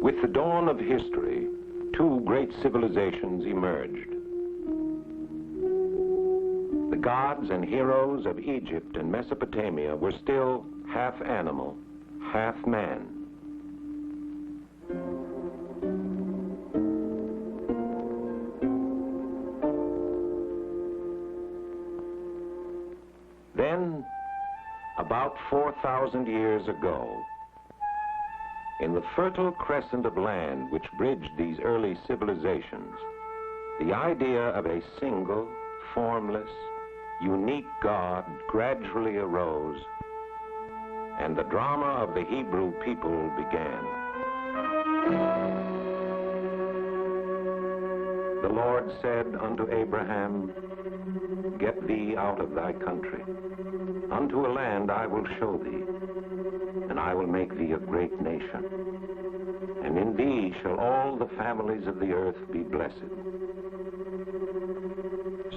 With the dawn of history, two great civilizations emerged. The gods and heroes of Egypt and Mesopotamia were still half animal, half man. Then, about 4,000 years ago, in the fertile crescent of land which bridged these early civilizations, the idea of a single, formless, unique God gradually arose, and the drama of the Hebrew people began. The Lord said unto Abraham, Get thee out of thy country. Unto a land I will show thee, and I will make thee a great nation. And in thee shall all the families of the earth be blessed.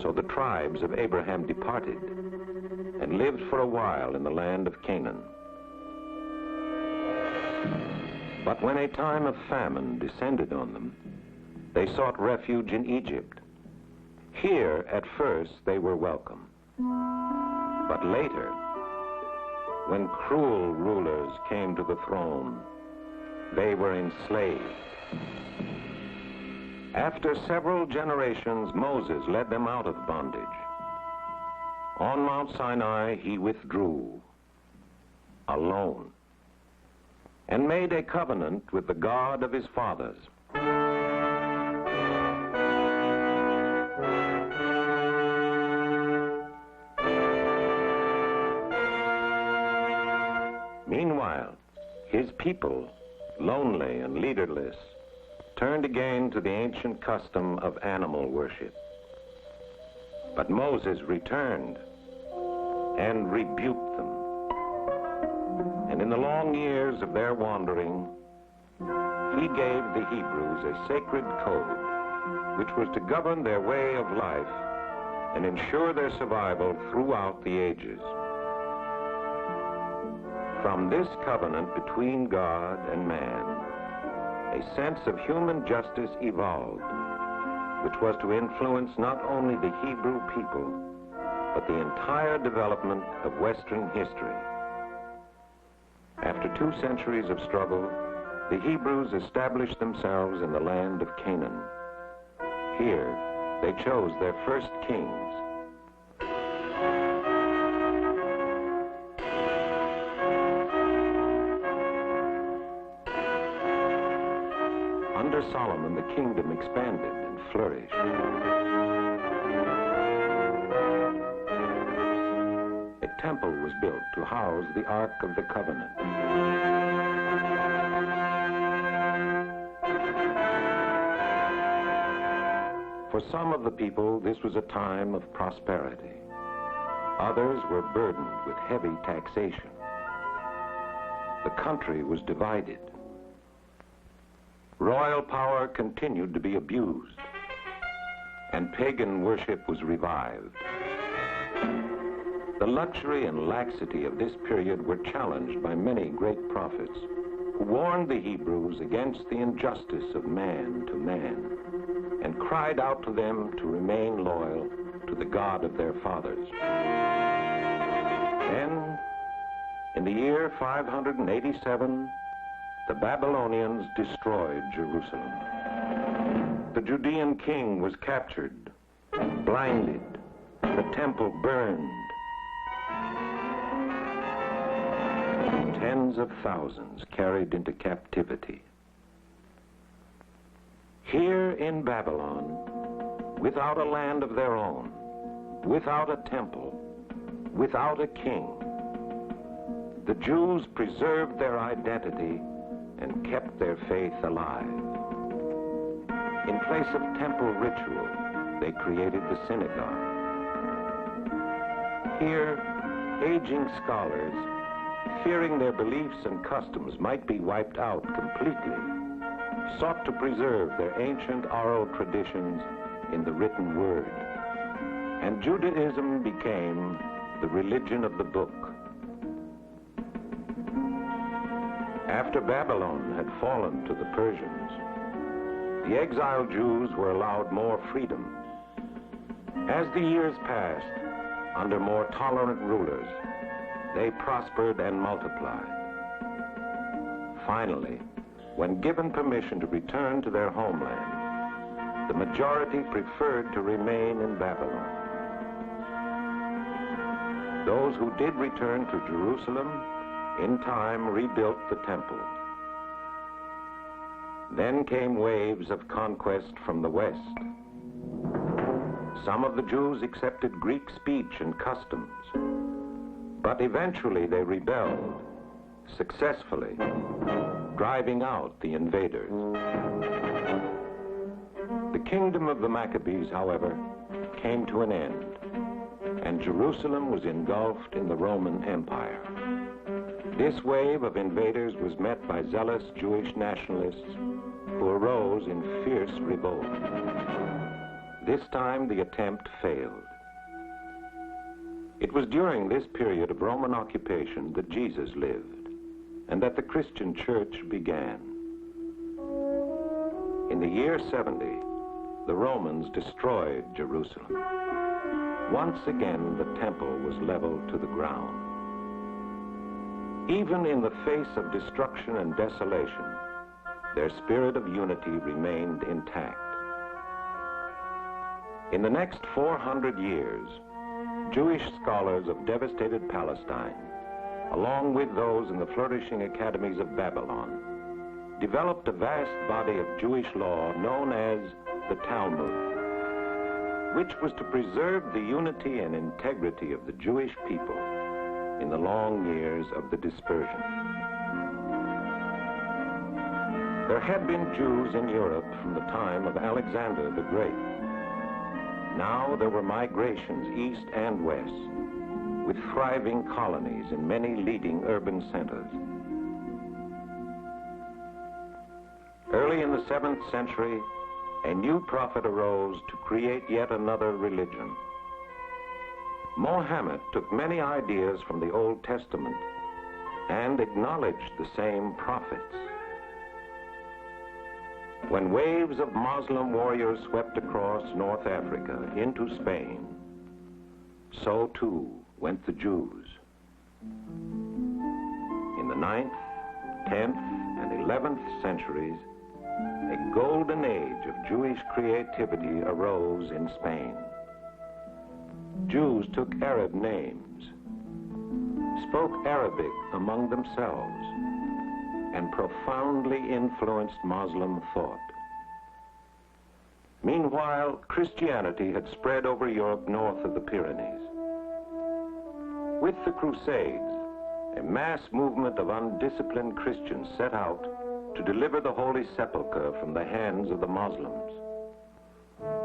So the tribes of Abraham departed and lived for a while in the land of Canaan. But when a time of famine descended on them, they sought refuge in Egypt. Here, at first, they were welcome. But later, when cruel rulers came to the throne, they were enslaved. After several generations, Moses led them out of bondage. On Mount Sinai, he withdrew, alone, and made a covenant with the God of his fathers. Meanwhile, his people, lonely and leaderless, turned again to the ancient custom of animal worship. But Moses returned and rebuked them. And in the long years of their wandering, he gave the Hebrews a sacred code which was to govern their way of life and ensure their survival throughout the ages. From this covenant between God and man, a sense of human justice evolved, which was to influence not only the Hebrew people, but the entire development of Western history. After 2 centuries of struggle, the Hebrews established themselves in the land of Canaan. Here, they chose their first kings. Under Solomon, the kingdom expanded and flourished. A temple was built to house the Ark of the Covenant. For some of the people, this was a time of prosperity. Others were burdened with heavy taxation. The country was divided. Royal power continued to be abused, and pagan worship was revived. The luxury and laxity of this period were challenged by many great prophets who warned the Hebrews against the injustice of man to man and cried out to them to remain loyal to the God of their fathers. Then, in the year 587, the Babylonians destroyed Jerusalem. The Judean king was captured, blinded, the temple burned. Tens of thousands carried into captivity. Here in Babylon, without a land of their own, without a temple, without a king, the Jews preserved their identity and kept their faith alive. In place of temple ritual, they created the synagogue. Here, aging scholars, fearing their beliefs and customs might be wiped out completely, sought to preserve their ancient oral traditions in the written word. And Judaism became the religion of the book. After Babylon had fallen to the Persians, the exiled Jews were allowed more freedom. As the years passed, under more tolerant rulers, they prospered and multiplied. Finally, when given permission to return to their homeland, the majority preferred to remain in Babylon. Those who did return to Jerusalem, in time rebuilt the temple. Then came waves of conquest from the west. Some of the Jews accepted Greek speech and customs, but eventually they rebelled, successfully, driving out the invaders. The kingdom of the Maccabees, however, came to an end, and Jerusalem was engulfed in the Roman Empire. This wave of invaders was met by zealous Jewish nationalists who arose in fierce revolt. This time the attempt failed. It was during this period of Roman occupation that Jesus lived, and that the Christian church began. In the year 70, the Romans destroyed Jerusalem. Once again, the temple was leveled to the ground. Even in the face of destruction and desolation, their spirit of unity remained intact. In the next 400 years, Jewish scholars of devastated Palestine, along with those in the flourishing academies of Babylon, developed a vast body of Jewish law known as the Talmud, which was to preserve the unity and integrity of the Jewish people in the long years of the dispersion. There had been Jews in Europe from the time of Alexander the Great. Now there were migrations east and west, with thriving colonies in many leading urban centers. Early in the 7th century, a new prophet arose to create yet another religion. Mohammed took many ideas from the Old Testament and acknowledged the same prophets. When waves of Muslim warriors swept across North Africa into Spain, so too went the Jews. In the 9th, 10th, and 11th centuries, a golden age of Jewish creativity arose in Spain. Jews took Arab names, spoke Arabic among themselves, and profoundly influenced Muslim thought. Meanwhile, Christianity had spread over Europe north of the Pyrenees. With the Crusades, a mass movement of undisciplined Christians set out to deliver the Holy Sepulchre from the hands of the Muslims.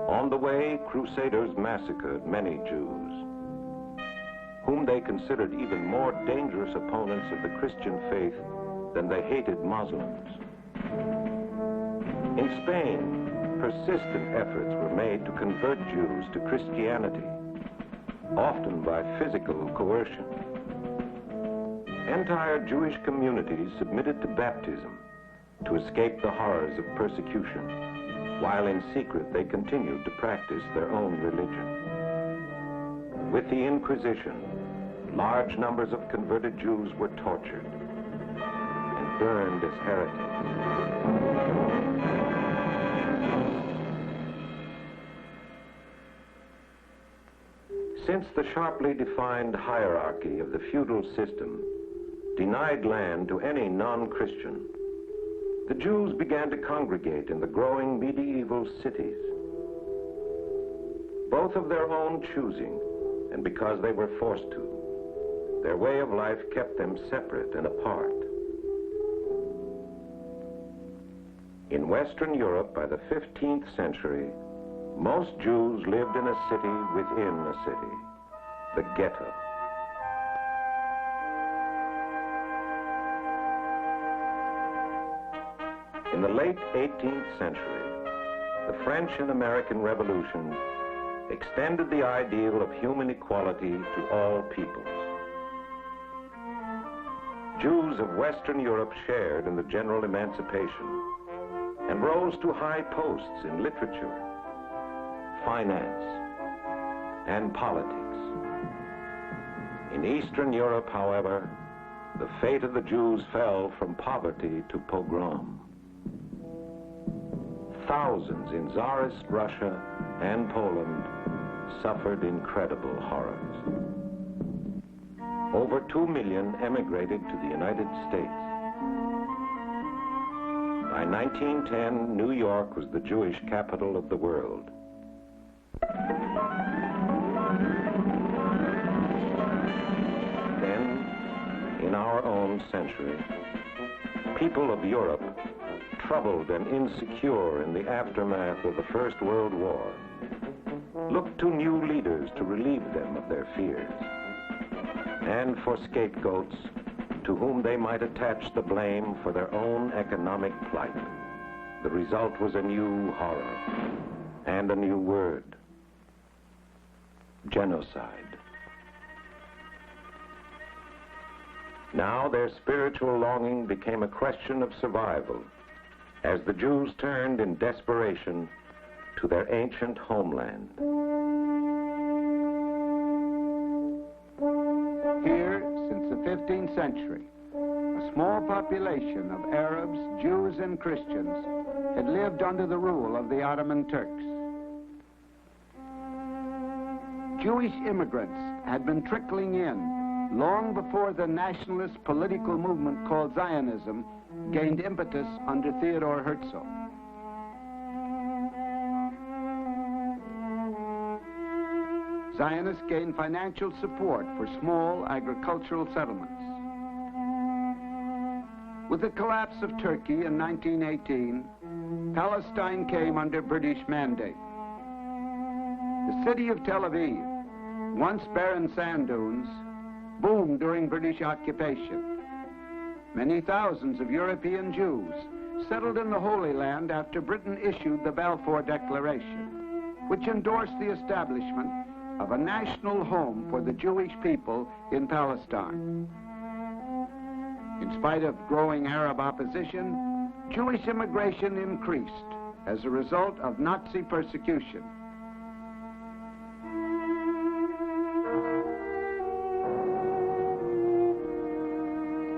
On the way, Crusaders massacred many Jews, whom they considered even more dangerous opponents of the Christian faith than they hated Muslims. In Spain, persistent efforts were made to convert Jews to Christianity, often by physical coercion. Entire Jewish communities submitted to baptism to escape the horrors of persecution, while in secret they continued to practice their own religion. With the Inquisition, large numbers of converted Jews were tortured and burned as heretics. Since the sharply defined hierarchy of the feudal system denied land to any non-Christian, the Jews began to congregate in the growing medieval cities. Both of their own choosing, and because they were forced to, their way of life kept them separate and apart. In Western Europe by the 15th century, most Jews lived in a city within a city, the ghetto. In the late 18th century, the French and American revolutions extended the ideal of human equality to all peoples. Jews of Western Europe shared in the general emancipation and rose to high posts in literature, finance, and politics. In Eastern Europe, however, the fate of the Jews fell from poverty to pogrom. Thousands in Tsarist Russia and Poland suffered incredible horrors. Over 2 million emigrated to the United States. By 1910, New York was the Jewish capital of the world. Then, in our own century, people of Europe, troubled and insecure in the aftermath of the First World War, looked to new leaders to relieve them of their fears, and for scapegoats to whom they might attach the blame for their own economic plight. The result was a new horror and a new word: genocide. Now their spiritual longing became a question of survival as the Jews turned in desperation to their ancient homeland. Here, since the 15th century, a small population of Arabs, Jews, and Christians had lived under the rule of the Ottoman Turks. Jewish immigrants had been trickling in long before the nationalist political movement called Zionism gained impetus under Theodor Herzl. Zionists gained financial support for small agricultural settlements. With the collapse of Turkey in 1918, Palestine came under British mandate. The city of Tel Aviv, once barren sand dunes, boomed during British occupation. Many thousands of European Jews settled in the Holy Land after Britain issued the Balfour Declaration, which endorsed the establishment of a national home for the Jewish people in Palestine. In spite of growing Arab opposition, Jewish immigration increased as a result of Nazi persecution.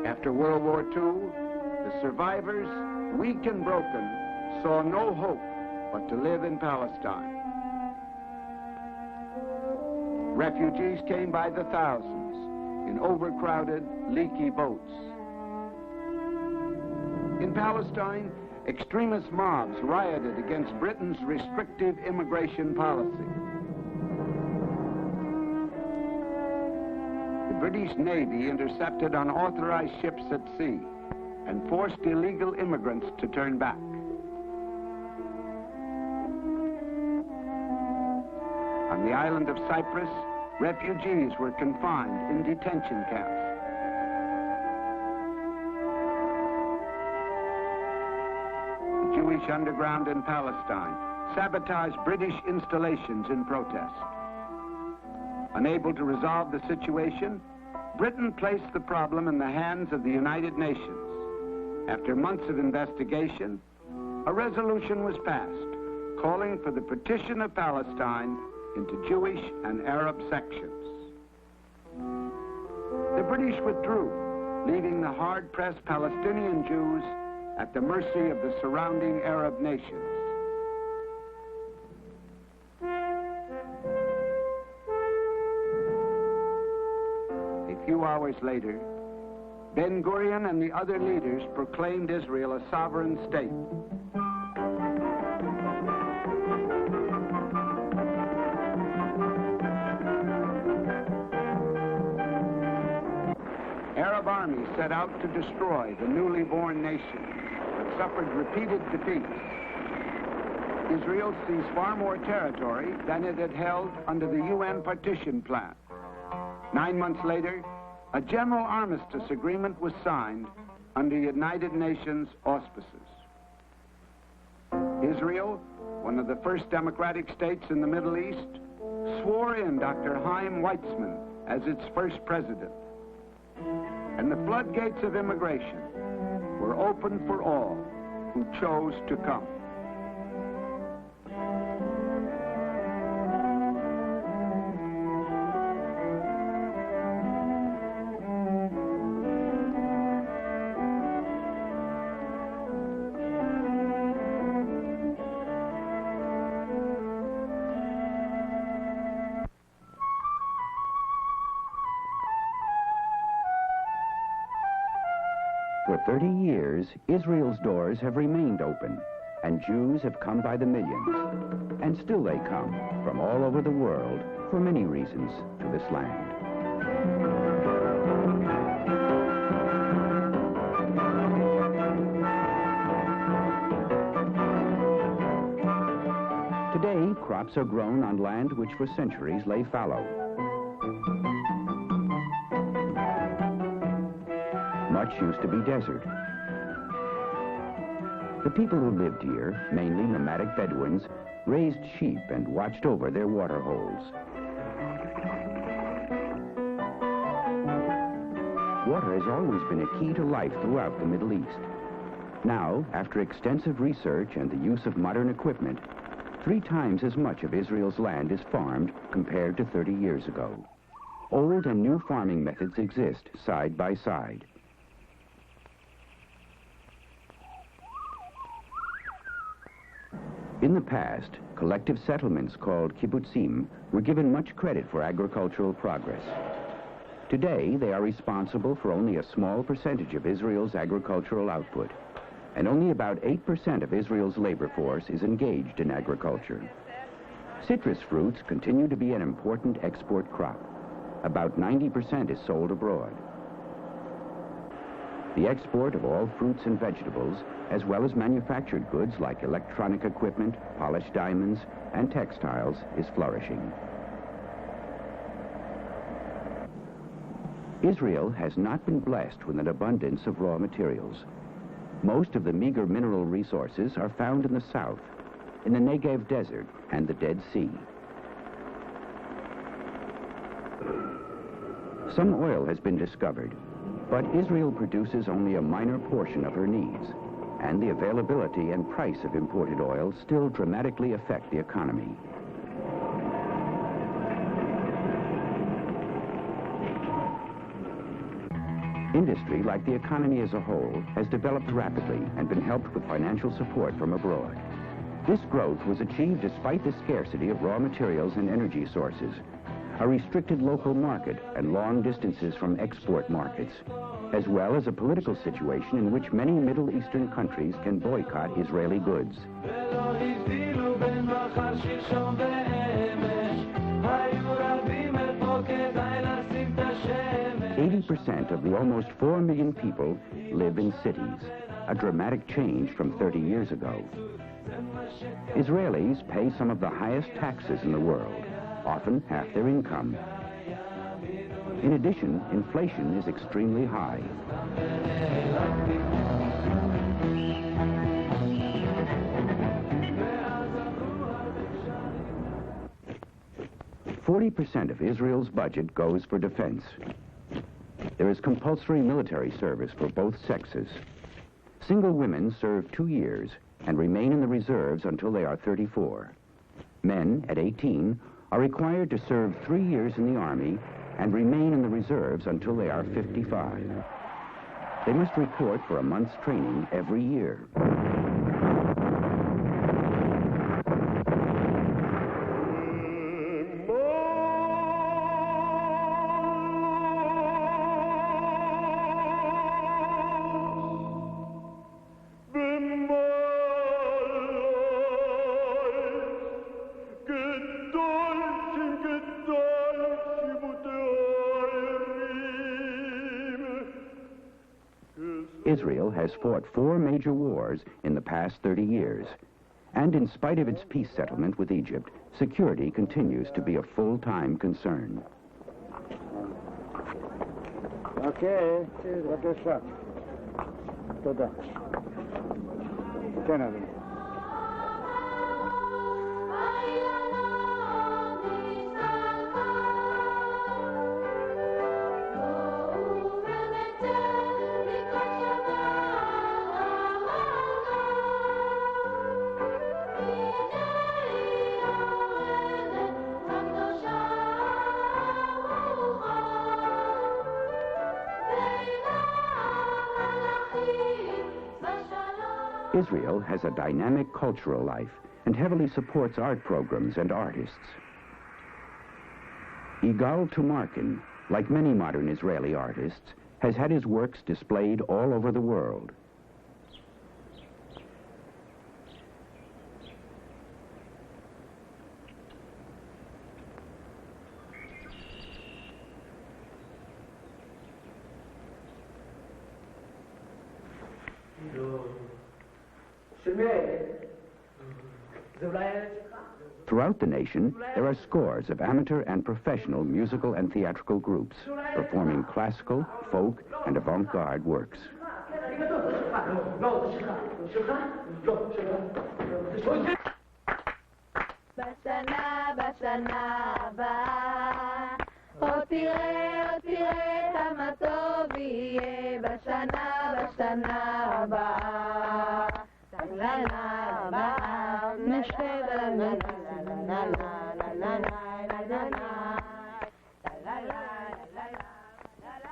After World War II, the survivors, weak and broken, saw no hope but to live in Palestine. Refugees came by the thousands in overcrowded, leaky boats. In Palestine, extremist mobs rioted against Britain's restrictive immigration policy. The British Navy intercepted unauthorized ships at sea and forced illegal immigrants to turn back. On the island of Cyprus, refugees were confined in detention camps. The Jewish underground in Palestine sabotaged British installations in protest. Unable to resolve the situation, Britain placed the problem in the hands of the United Nations. After months of investigation, a resolution was passed calling for the partition of Palestine into Jewish and Arab sections. The British withdrew, leaving the hard-pressed Palestinian Jews at the mercy of the surrounding Arab nations. A few hours later, Ben-Gurion and the other leaders proclaimed Israel a sovereign state. Arab armies set out to destroy the newly born nation, but suffered repeated defeats. Israel seized far more territory than it had held under the UN partition plan. 9 months later, a general armistice agreement was signed under United Nations auspices. Israel, one of the first democratic states in the Middle East, swore in Dr. Chaim Weizmann as its first president. and the floodgates of immigration were open for all who chose to come. For 30 years, Israel's doors have remained open, and Jews have come by the millions. And still they come from all over the world, for many reasons, to this land. Today, crops are grown on land which for centuries lay fallow. Much used to be desert. The people who lived here, mainly nomadic Bedouins, raised sheep and watched over their water holes. Water has always been a key to life throughout the Middle East. Now, after extensive research and the use of modern equipment, 3 times as much of Israel's land is farmed compared to 30 years ago. Old and new farming methods exist side by side. In the past, collective settlements called kibbutzim were given much credit for agricultural progress. Today, they are responsible for only a small percentage of Israel's agricultural output, and only about 8% of Israel's labor force is engaged in agriculture. Citrus fruits continue to be an important export crop. About 90% is sold abroad. The export of all fruits and vegetables, as well as manufactured goods like electronic equipment, polished diamonds, and textiles, is flourishing. Israel has not been blessed with an abundance of raw materials. Most of the meager mineral resources are found in the south, in the Negev Desert and the Dead Sea. Some oil has been discovered, but Israel produces only a minor portion of her needs, and the availability and price of imported oil still dramatically affect the economy. Industry, like the economy as a whole, has developed rapidly and been helped with financial support from abroad. This growth was achieved despite the scarcity of raw materials and energy sources, a restricted local market and long distances from export markets, as well as a political situation in which many Middle Eastern countries can boycott Israeli goods. 80% of the almost 4 million people live in cities, a dramatic change from 30 years ago. Israelis pay some of the highest taxes in the world, often half their income. In addition, inflation is extremely high. %40 of Israel's budget goes for defense. There is compulsory military service for both sexes. Single women serve 2 years and remain in the reserves until they are 34. Men, at 18, are required to serve 3 years in the Army and remain in the reserves until they are 55. They must report for a month's training every year. Israel has fought 4 major wars in the past 30 years. And in spite of its peace settlement with Egypt, security continues to be a full-time concern. Okay, בבקשה. תודה. כן, אדוני. Israel has a dynamic cultural life and heavily supports art programs and artists. Yigal Tumarkin, like many modern Israeli artists, has had his works displayed all over the world. Throughout the nation, there are scores of amateur and professional musical and theatrical groups performing classical, folk, and avant-garde works.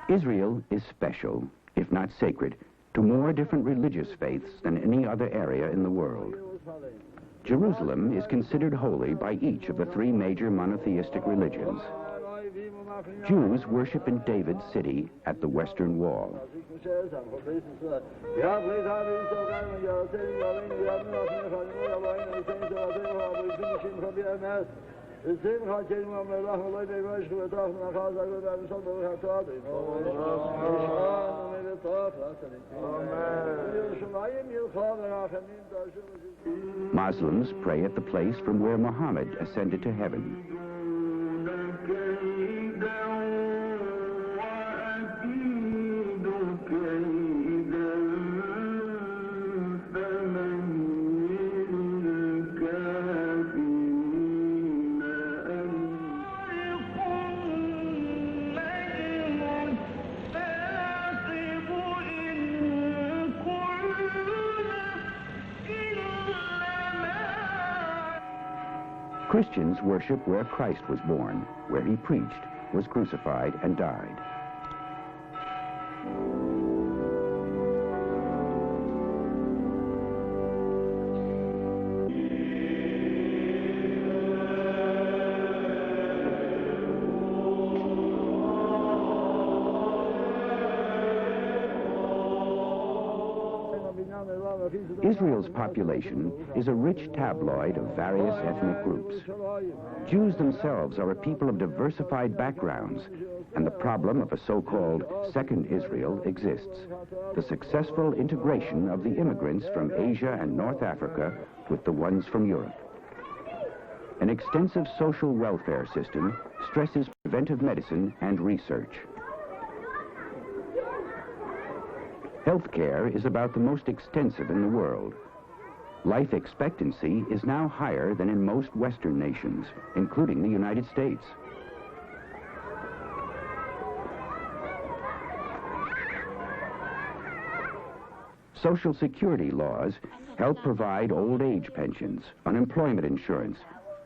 Israel is special, if not sacred, to more different religious faiths than any other area in the world. Jerusalem is considered holy by each of the three major monotheistic religions. Jews worship in David's city at the Western Wall. Muslims pray at the place from where Muhammad ascended to heaven. Christians worship where Christ was born, where he preached, was crucified, and died. Israel's population is a rich tabloid of various ethnic groups. Jews themselves are a people of diversified backgrounds, and the problem of a so-called Second Israel exists, the successful integration of the immigrants from Asia and North Africa with the ones from Europe. An extensive social welfare system stresses preventive medicine and research. Healthcare is about the most extensive in the world. Life expectancy is now higher than in most Western nations, including the United States. Social security laws help provide old age pensions, unemployment insurance,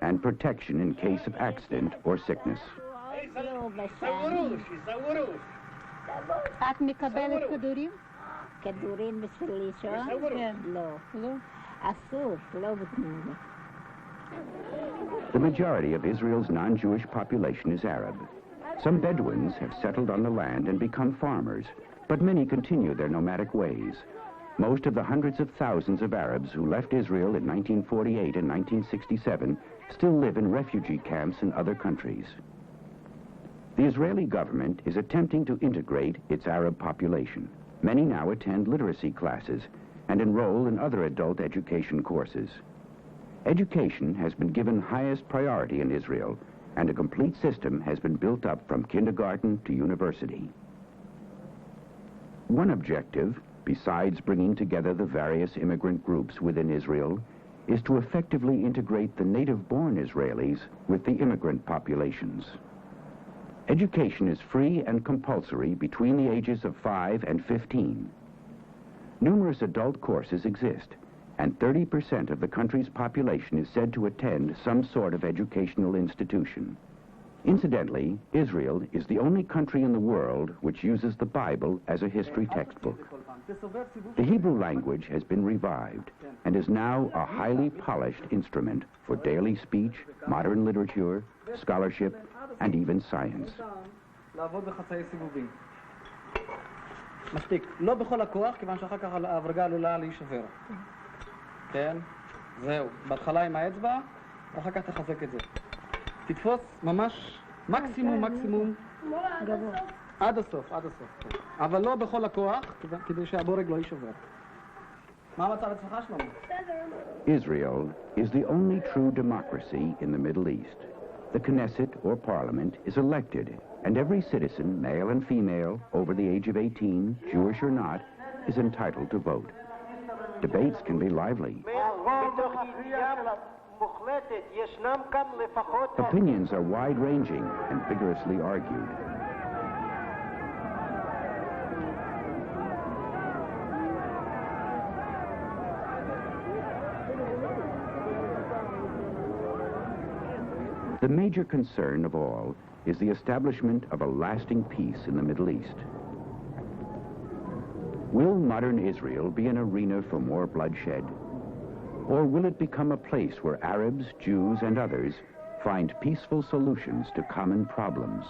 and protection in case of accident or sickness. את מקבלת כדורים? כדורים בשביל לישון? כן. לא. אסור, לא בתנאים. The majority of Israel's non-Jewish population is Arab. Some Bedouins have settled on the land and become farmers, but many continue their nomadic ways. Most of the hundreds of thousands of Arabs who left Israel in 1948 and 1967 still live in refugee camps in other countries. The Israeli government is attempting to integrate its Arab population. Many now attend literacy classes and enroll in other adult education courses. Education has been given highest priority in Israel, and a complete system has been built up from kindergarten to university. One objective, besides bringing together the various immigrant groups within Israel, is to effectively integrate the native-born Israelis with the immigrant populations. Education is free and compulsory between the ages of 5 and 15. Numerous adult courses exist, and 30% of the country's population is said to attend some sort of educational institution. Incidentally, Israel is the only country in the world which uses the Bible as a history textbook. The Hebrew language has been revived and is now a highly polished instrument for daily speech, modern literature, scholarship, and even science. לעבוד בחצאי סיבובים. מספיק. לא בכל הכוח, כיוון שאחר כך ההברגה עלולה להישבר. כן? זהו. בהתחלה עם האצבע, ואחר כך תחזק את זה. תתפוס ממש מקסימום גבוה. עד הסוף. אבל לא בכל הכוח, כדי שהבורג לא יישבר. מה המצב אצלך, שלמה? Israel is the only true democracy in the Middle East. The Knesset, or parliament, is elected, and every citizen, male and female, over the age of 18, Jewish or not, is entitled to vote. Debates can be lively. Opinions are wide-ranging and vigorously argued. The major concern of all is the establishment of a lasting peace in the Middle East. Will modern Israel be an arena for more bloodshed? Or will it become a place where Arabs, Jews, and others find peaceful solutions to common problems?